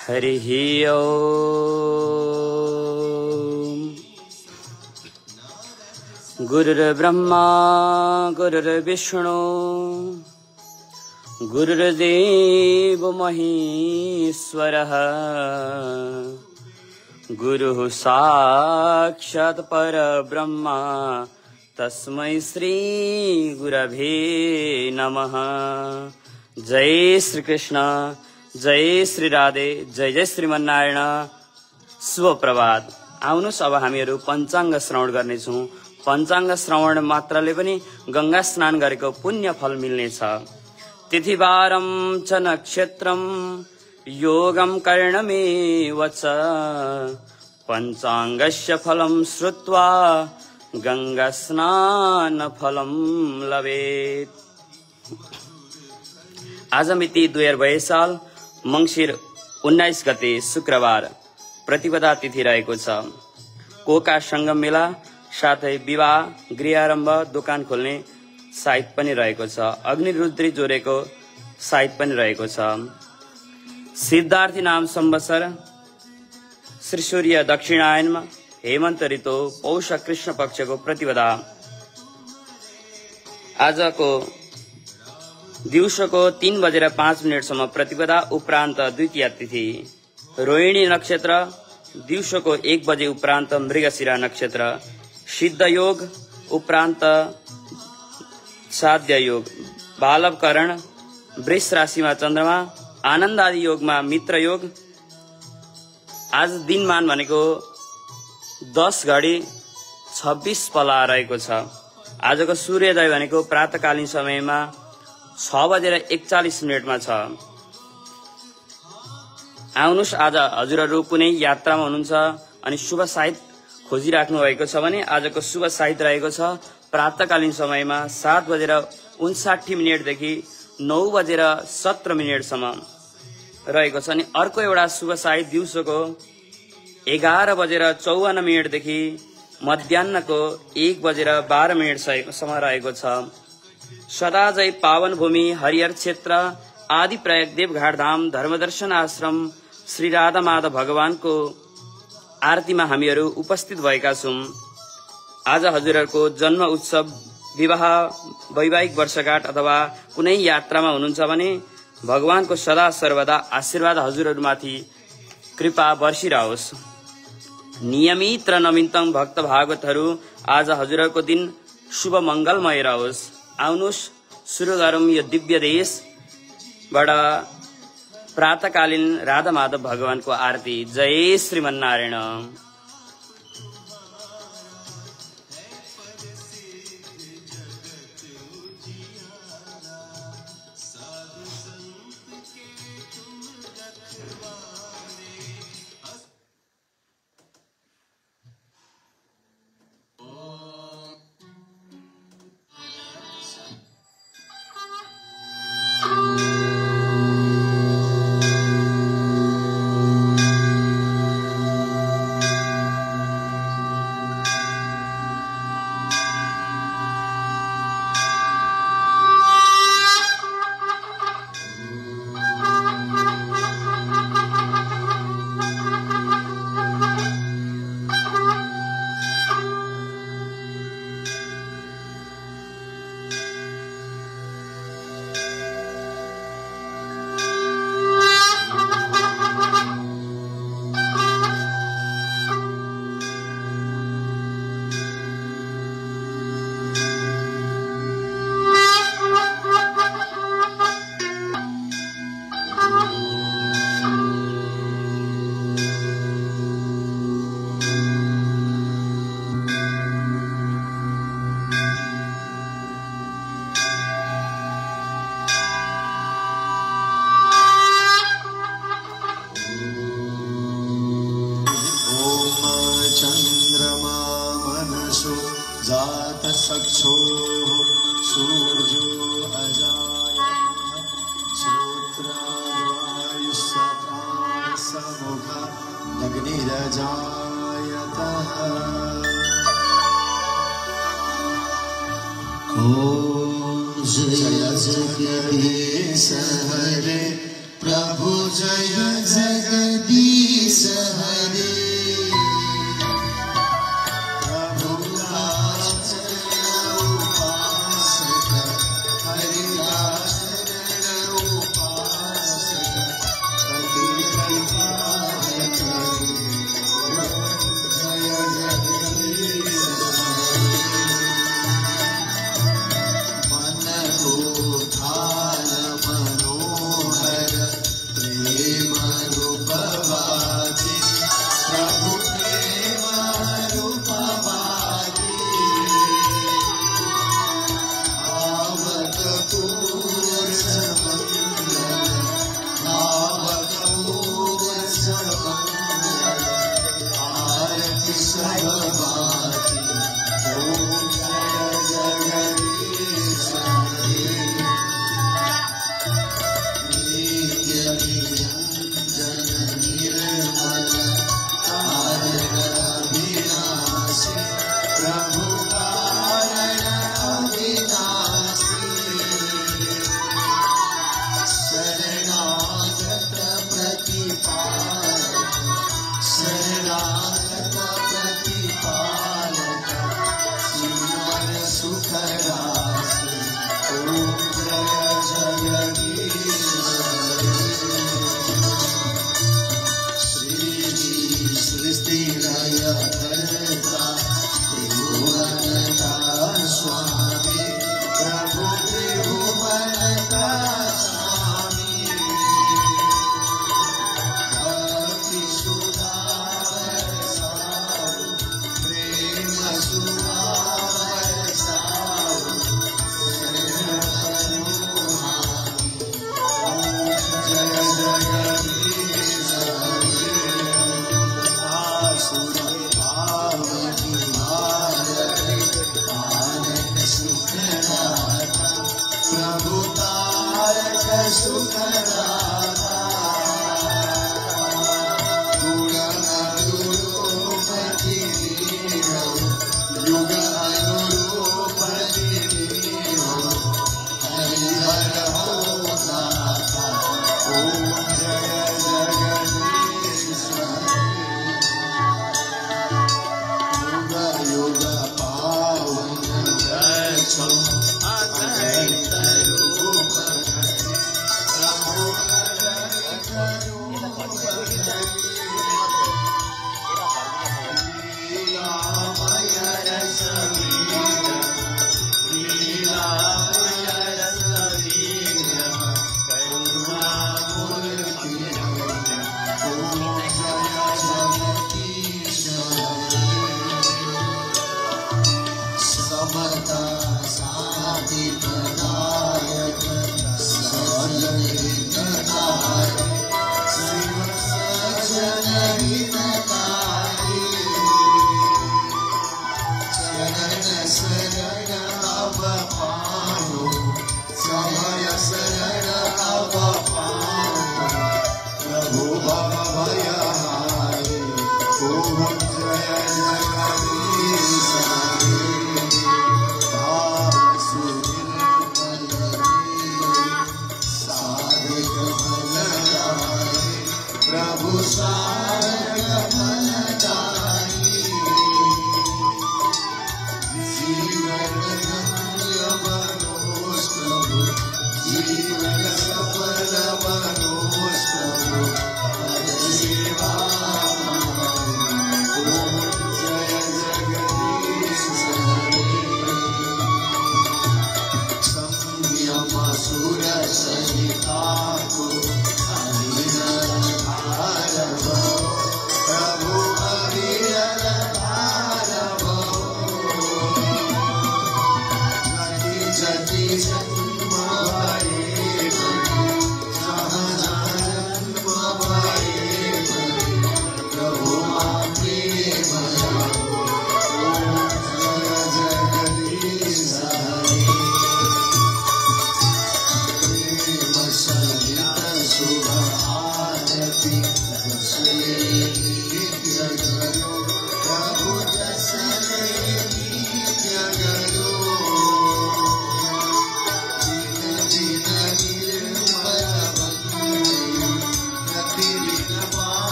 हरिः ओम्। गुरुर्ब्रह्मा गुरुर्विष्णु गुरुर्देवो महेश्वरः गुरुः साक्षात् परब्रह्मा तस्मै श्री गुरवे नमः। जय श्री कृष्ण, जय श्री राधे, जय जय श्रीमन्नारायण। शुभ प्रभात। आउनुस् अब हामीहरू पञ्चाङ्ग श्रवण गर्नेछौँ। पञ्चाङ्ग श्रवण मात्रले पनि गंगा स्नान गरेको पुण्य फल मिल्नेछ। तिथिवारं च नक्षत्रं योगं करणमेव च पञ्चाङ्गस्य फलं श्रुत्वा गंगा स्नान फलं लभेत्। आज मिति 2022 साल मंसिर 19 गते शुक्रबार प्रतिपदा तिथि रहेको छ। कोका संगम मेला साथै विवाह, गृहारम्भ, दोकान खोल्ने साइत पनि रहेको छ। अग्निरुद्री जोडेको साइत पनि रहेको छ। सिद्धार्थी नाम संवत्सर श्री सूर्य दक्षिणायनमा हेमन्त ऋतु पौष कृष्ण पक्षको प्रतिपदा। आजको दिउँसोको 3:05 प्रतिपदा उपरान्त द्वितीया तिथि। रोहिणी नक्षत्र दिउँसोको 1 बजे उपरान्त मृगशिरा नक्षत्र। सिद्ध योग उपरान्त साध्य योग। बालवकरण वृष राशिमा चन्द्रमा। आनन्द आदि योगमा मित्र योग। आज दिनमान भनेको 10:26 पला रहेको छ। आजको सूर्योदय भनेको प्रातकालीन समयमा 6:41 छ। आउनुस् आज हजुरहरू कुनै यात्रामा हुनुहुन्छ अनि शुभ साइत खोजिराख्नु भएको छ भने आजको शुभ साइत रहेको छ प्रातकालीन समयमा 7:59 देखि 9:17 सम्म रहेको छ। अनि अर्को एउटा शुभ साइत दिउँसोको 11:54 देखि मध्याह्नको 1:12 सम्म रहेको छ। सदाजय पावन भूमि हरिहर क्षेत्र आदि प्रयाग देवघाट धाम धर्मदर्शन आश्रम श्री राधा माधव भगवानको आरतीमा हामीहरू उपस्थित भएका छौं। आज हजुरहरूको जन्म उत्सव, विवाह, वैवाहिक वर्षगाँठ अथवा कुनै यात्रामा हुनुहुन्छ भने भगवानको सदा सर्वदा आशीर्वाद हजुरहरूमाथि कृपा वर्षिरहोस्। नियमित र नवीनतम भक्त भागवतहरू आज हजुरहरूको दिन शुभ मंगलमय रहोस्। आउनुस् सुरु गरौँ यो दिव्य देशबाट प्रातकालीन राधा माधव भगवानको आरती। जय श्रीमन्नारायण। जय जगदीश हरे प्रभु जय जगदीश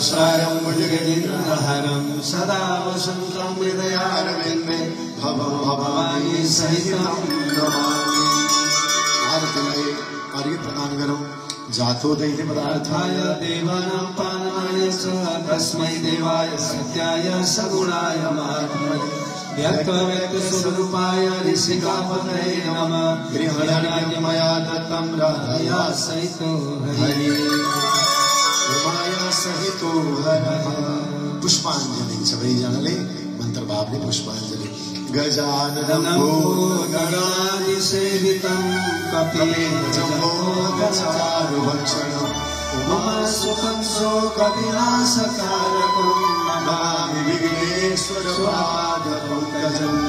सारं भुजगेन्द्रहरं सदा वसन्तं हृदयारविन्दे भवं भवानी सहितं नमामि। आरतिमये अर्घ्य प्रदान करो। जातो दैहि पदार्थाय देवानां पालनाय च तस्मै देवाय सत्याय सगुणाय महात्मने व्यक्तस्वरूपाय ऋषिकापतये नमः। गृहधान्यं मया दत्तं राधया सहितो हरिः उमाया सहितो हरः। पुष्पांजलि सबैजनाले मन्त्र भावले पुष्पांजलि। गजाननं गणाधिसेवितं कपिलजम्बोदचारुभक्षणम् उमासुतं शोकविनाशकारकं नमामि विघ्नेश्वरपादपङ्कजम्।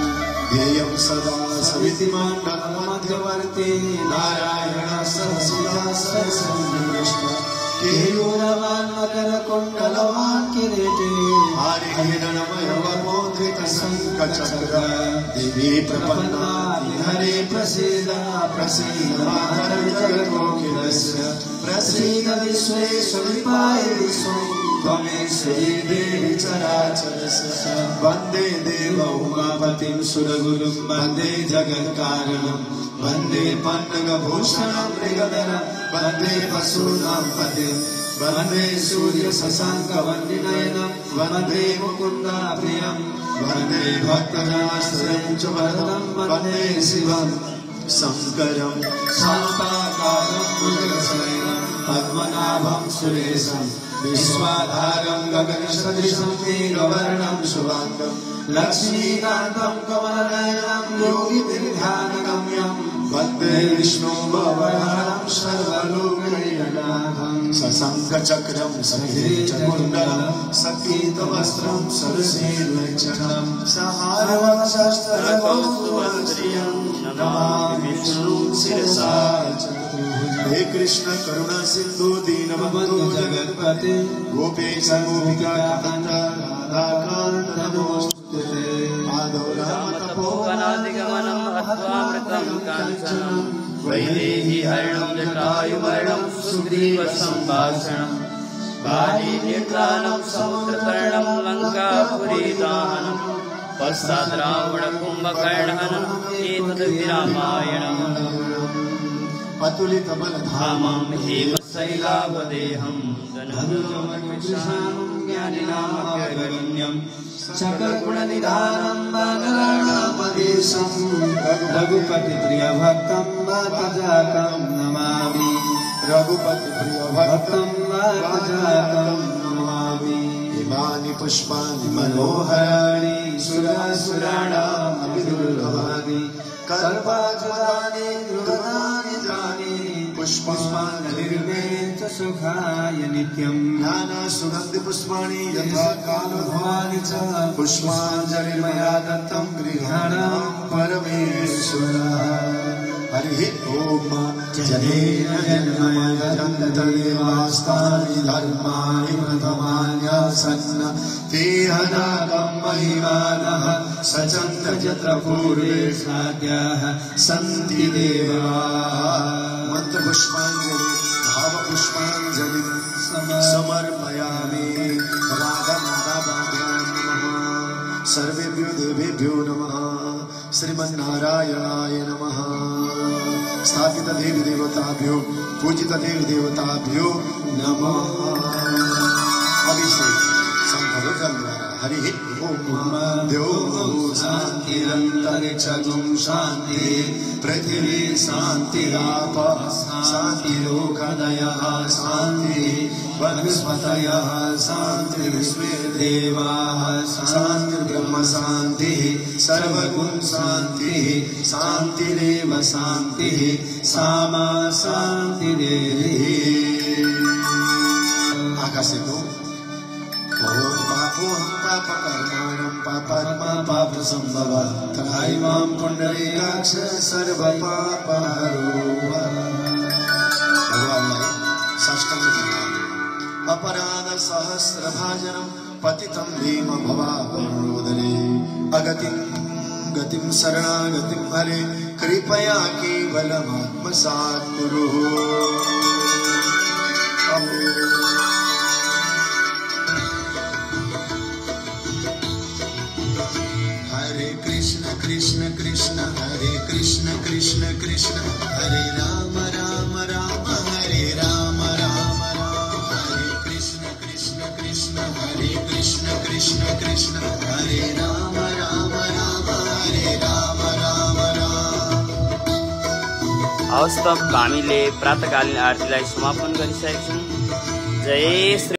ध्येयं सदा सवितिमण्डलमध्यवर्ती नारायणः सहस्रशीर्षं केयूरवान् मकरकुण्डलवान् किरीटी हरिहिरणमयवमोद्रितशङ्खचक्र। देवी प्रपन्नाति हरे प्रसीद प्रसीद मातर्जगतोऽखिलस्य प्रसीद विश्वेश्वरिपाय विश्वं त्वमेश्वरी देवी चराचरस्य। वन्दे देव उमापतिं सुरगुरुं वन्दे जगत्कारणं वन्दे पन्नगभूषणं मृगधरं वन्दे पशूनां पतिं वन्दे सूर्यशशाङ्कवन्निनयनं वन्दे मुकुन्दाप्रियं वन्दे भक्तजनाश्रयं च वरदं वन्दे शिवं शङ्करं शान्ताकारं भुजगशयनं पद्मनाभं सुरेशं विश्वाधारं गगनसदृशं मेघवर्णं शुभाङ्गं लक्ष्मीकान्तं कमलनयनं योगिभिर्ध्यानगम्यं वन्दे विष्णुं भवहरं सर्वलोकैकनाथं सशङ्खचक्रं सकिरीटकुण्डलं सपीतवस्त्रं सरसीर्लक्षणं सहारवक्षस्थलकौस्तुभश्रियं नमामि विष्णुं शिरसा हे कृष्ण करुणा सिंधु दीनबन्धु जगत्पते गोपेश गोपिकाकान्त राधाकान्त नमोस्तुते आदौ रामतपोवनादिगमनं हत्वामृतं काञ्चनं वैदेही हरणं जटायुमरणं सुग्रीवसम्भाषणं बालीनिर्दानं समुद्रतरणं लङ्कापुरीदाहनं पश्चात् रावणकुम्भकर्णहननं एतद् रामायणम् अतुलितबलधामं हेमशैलावदेहं धनुर्धनुर्विशालं ज्ञानिनामग्रगण्यं सकलगुणनिधानं वानराणामधीशं रघुपतिप्रियभक्तं वातजातं नमामि रघुपतिप्रियभक्तं वातजातं नमामि इमानि पुष्पाणि मनोहराणि सुरासुराणामपि दुर्लभानि कल्पाजलानि मृगनानि जानि पुष्पाण्यनिर्मेत सुखाय नित्यं नाना सुगन्धि पुष्पाणि यथा कालभवानि च पुष्पाञ्जलिर्मया दत्तं गृहाणां परमेश्वरः हरिः ओम जनेन जन्मयं तदेवास्तानि धर्माणि प्रथमान्यासन् ते हनागं महिमानः सचन्त यत्र पूर्वे साद्याः सन्ति देवाः मंत्रपुष्पाञ्जलि भावपुष्पाञ्जलि समर्पयामि राधामाधवाभ्यां नमः सर्वेभ्यो देवेभ्यो नमः श्रीमन्नारायणाय नमः स्थापित देवी देवताभ्यो पूजित देवी देवताभ्यो नमः अभिषेक संभवजल हरि ओम द्यो शान्तिरन्तरिक्षं शान्ति पृथिवी शान्तिराप शान्तिरोगदयः शान्ति वनस्पतयः शान्ति विश्वे देवाः शान्तिर्ब्रह्म शान्तिः सर्वगुण शान्तिः शान्तिरेव शान्तिः सामा शान्तिरेव आकाशे तो पापोऽहं पापकर्माणं पापात्मा पापसम्भवः त्राहि मां पुण्डरीकाक्ष सर्वपापहरो भगवानलाई साष्टाङ्ग प्रणाम अपराध सहस्रभाजनं पतितं भीम भवापनोदरे अगतिं गतिं शरणागतिं हरे कृपया केवलमात्मसात् कुरु कृष्ण कृष्ण हरे कृष्ण कृष्ण कृष्ण हरे राम राम राम हरे राम राम राम हरे कृष्ण कृष्ण कृष्ण हरे कृष्ण कृष्ण कृष्ण हरे राम राम राम हरे राम राम राम। हवस् त हामीले प्रातःकालीन आरतीलाई समापन गरिसकेका छौँ। जय श्री